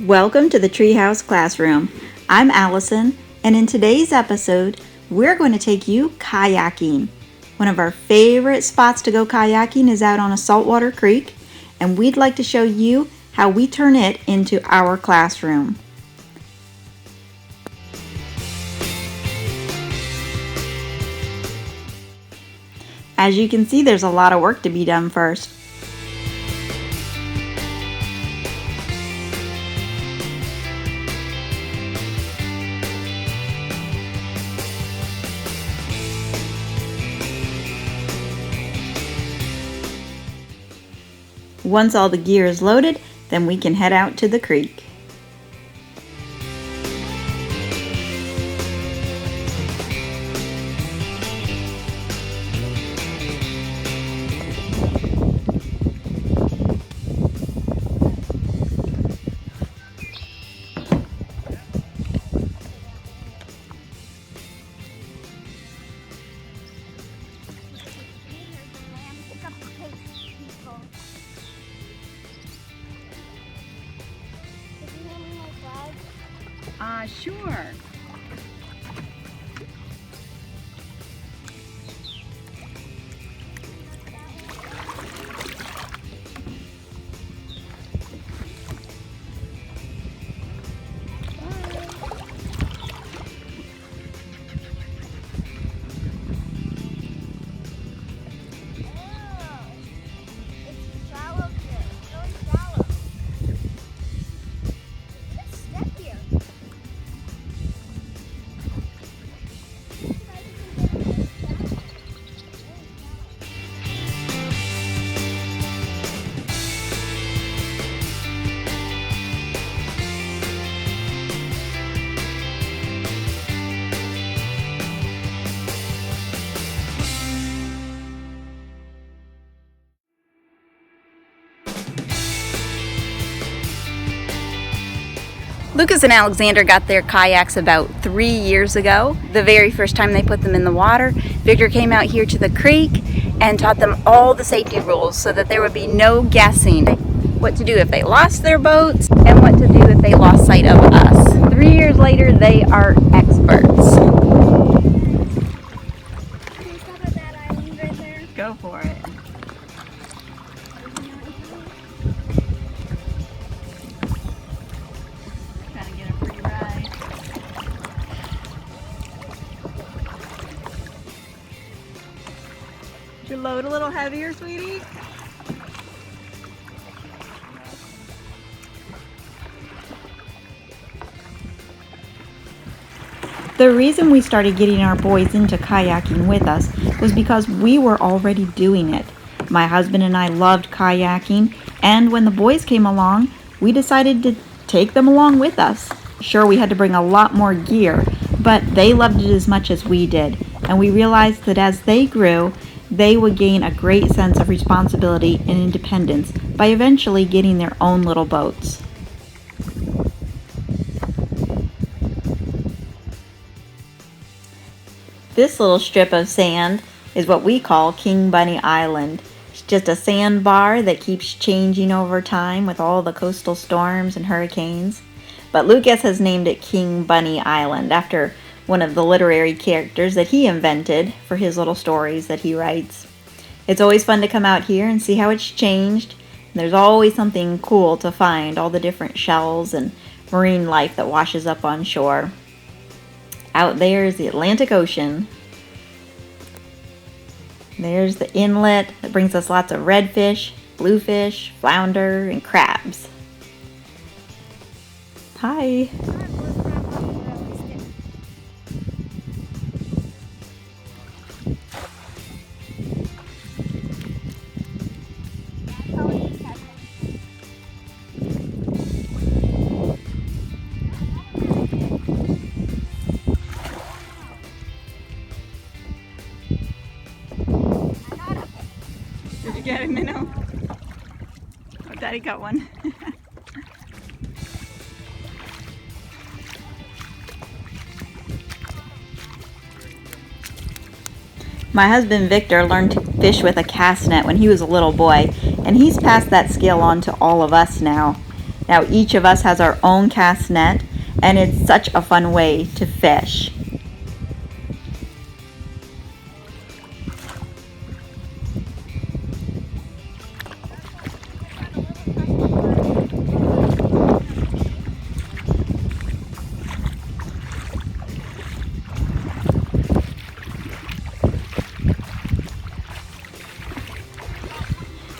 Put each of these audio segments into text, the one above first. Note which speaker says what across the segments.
Speaker 1: Welcome to the Treehouse Classroom. I'm Allison, and in today's episode, we're going to take you kayaking. One of our favorite spots to go kayaking is out on a saltwater creek, and we'd like to show you how we turn it into our classroom. As you can see, there's a lot of work to be done first. Once all the gear is loaded, then we can head out to the creek. Sure. Lucas and Alexander got their kayaks about 3 years ago. The very first time they put them in the water, Victor came out here to the creek and taught them all the safety rules so that there would be no guessing what to do if they lost their boats and what to do if they lost sight of us. 3 years later, they are experts.
Speaker 2: Can you stop at that island right there?
Speaker 1: Go for it. Your load a little heavier, sweetie? The reason we started getting our boys into kayaking with us was because we were already doing it. My husband and I loved kayaking, and when the boys came along, we decided to take them along with us. Sure, we had to bring a lot more gear, but they loved it as much as we did, and we realized that as they grew, they would gain a great sense of responsibility and independence by eventually getting their own little boats. This little strip of sand is what we call King Bunny Island. It's just a sandbar that keeps changing over time with all the coastal storms and hurricanes. But Lucas has named it King Bunny Island after one of the literary characters that he invented for his little stories that he writes. It's always fun to come out here and see how it's changed. There's always something cool to find, all the different shells and marine life that washes up on shore. Out there is the Atlantic Ocean. There's the inlet that brings us lots of redfish, bluefish, flounder, and crabs. Hi. Did you get a minnow? Oh, Daddy got one. My husband Victor learned to fish with a cast net when he was a little boy, and he's passed that skill on to all of us now. Now each of us has our own cast net, and it's such a fun way to fish.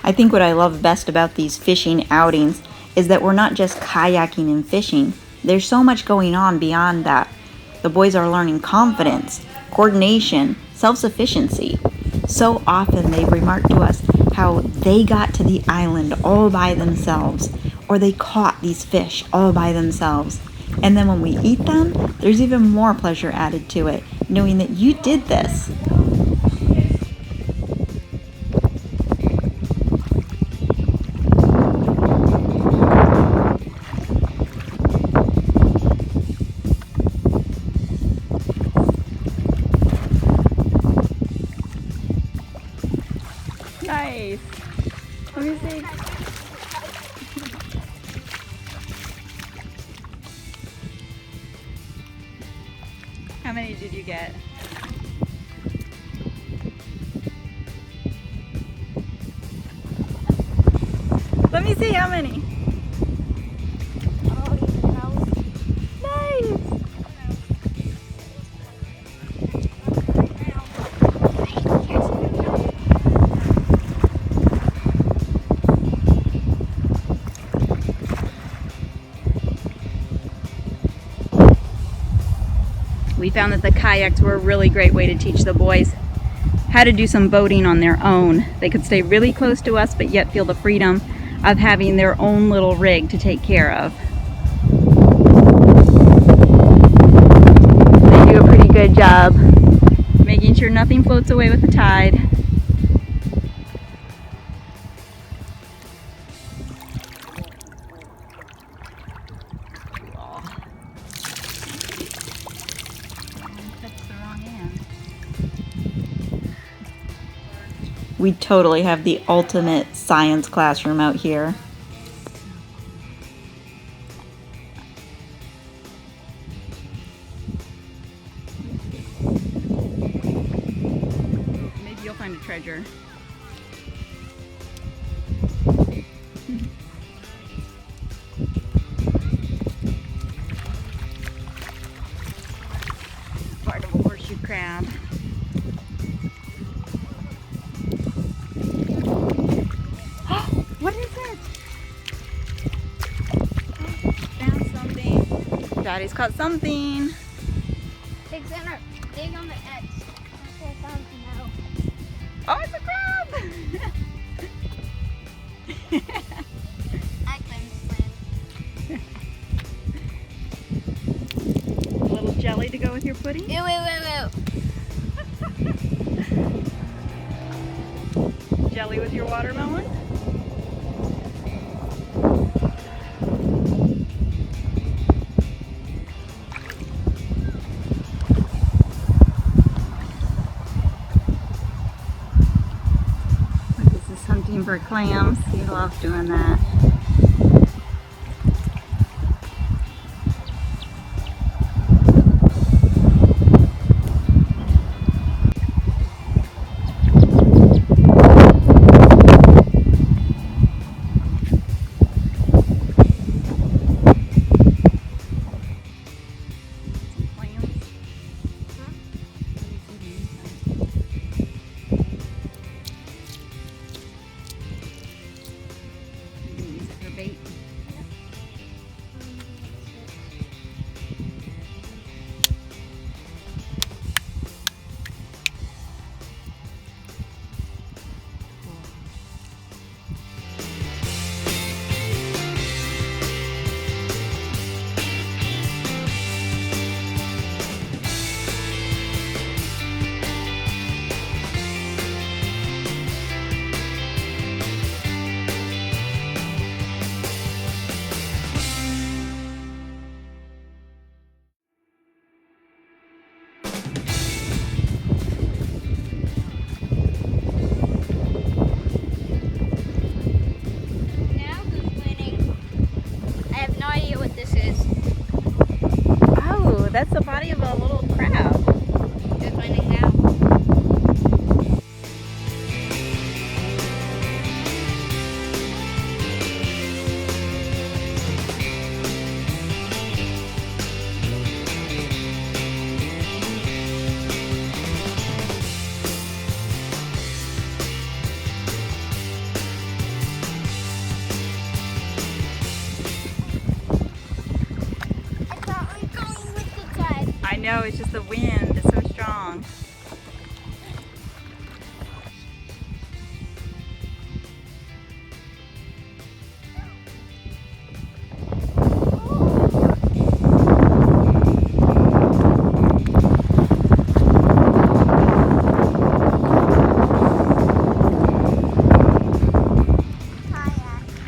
Speaker 1: I think what I love best about these fishing outings is that we're not just kayaking and fishing. There's so much going on beyond that. The boys are learning confidence, coordination, self-sufficiency. So often they've remarked to us how they got to the island all by themselves, or they caught these fish all by themselves. And then when we eat them, there's even more pleasure added to it, knowing that you did this. Nice. Let me see. How many did you get? Let me see how many. Nice. We found that the kayaks were a really great way to teach the boys how to do some boating on their own. They could stay really close to us, but yet feel the freedom of having their own little rig to take care of. They do a pretty good job making sure nothing floats away with the tide. We totally have the ultimate science classroom out here. Maybe you'll find a treasure. Part of a horseshoe crab. What is it? Found something. Daddy's caught something.
Speaker 2: Dig on the edge. I found no.
Speaker 1: Oh, it's a crab!
Speaker 2: I claim
Speaker 1: A little jelly to go with your pudding?
Speaker 2: Ew, ew, ew, ew.
Speaker 1: Jelly with your watermelon? This is hunting for clams. He loves doing that. the wind is so strong.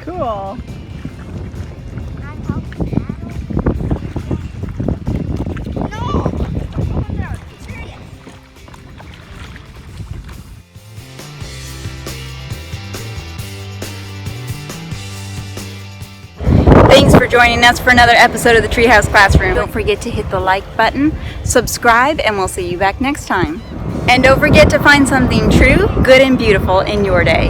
Speaker 1: Cool. Thanks for joining us for another episode of the Treehouse Classroom. Don't forget to hit the like button, subscribe, and we'll see you back next time. And don't forget to find something true, good, and beautiful in your day.